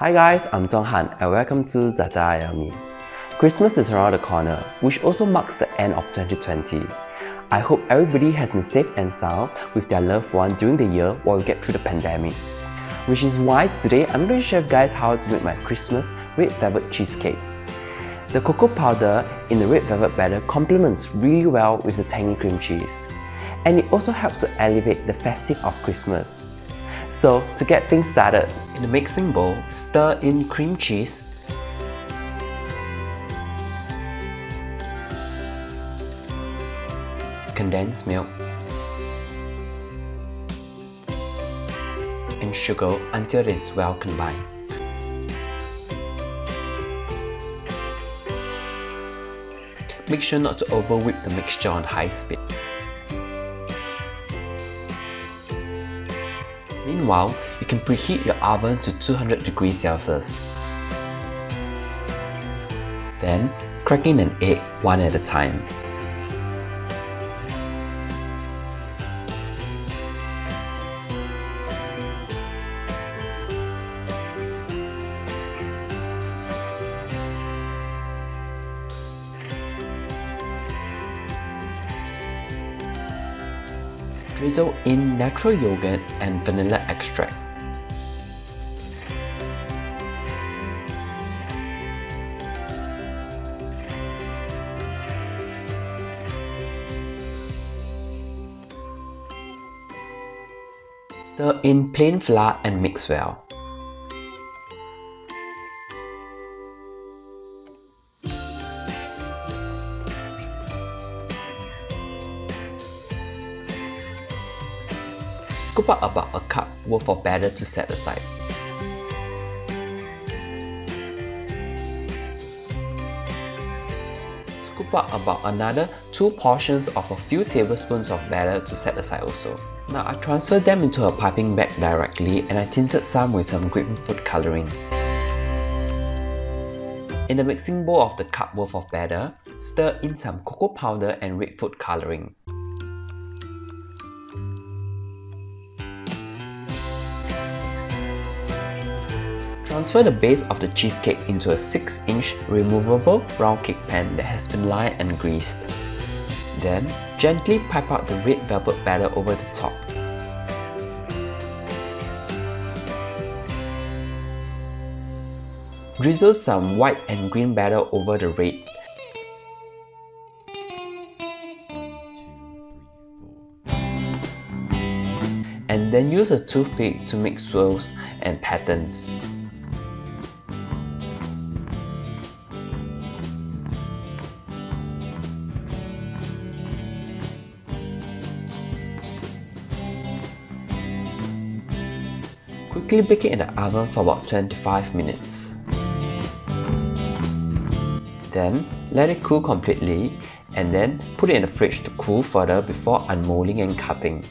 Hi guys, I'm Zhonghan and welcome to ZaTaYaYummy. Christmas is around the corner, which also marks the end of 2020. I hope everybody has been safe and sound with their loved one during the year while we get through the pandemic. Which is why today I'm going to show you guys how to make my Christmas red velvet cheesecake. The cocoa powder in the red velvet batter complements really well with the tangy cream cheese. And it also helps to elevate the festive of Christmas. So to get things started, in the mixing bowl, stir in cream cheese, condensed milk, and sugar until it is well combined. Make sure not to over whip the mixture on high speed. Meanwhile, you can preheat your oven to 200 degrees Celsius. Then, crack in an egg one at a time. Drizzle in natural yogurt and vanilla extract. Stir in plain flour and mix well. Scoop out about a cup worth of batter to set aside. Scoop out about another 2 portions of a few tablespoons of batter to set aside also. Now I transferred them into a piping bag directly and I tinted some with some grapefruit food colouring. In the mixing bowl of the cup worth of batter, stir in some cocoa powder and red food colouring. Transfer the base of the cheesecake into a 6-inch removable round cake pan that has been lined and greased. Then, gently pipe out the red velvet batter over the top. Drizzle some white and green batter over the red. And then use a toothpick to make swirls and patterns. Quickly bake it in the oven for about 25 minutes. Then, let it cool completely and then put it in the fridge to cool further before unmolding and cutting.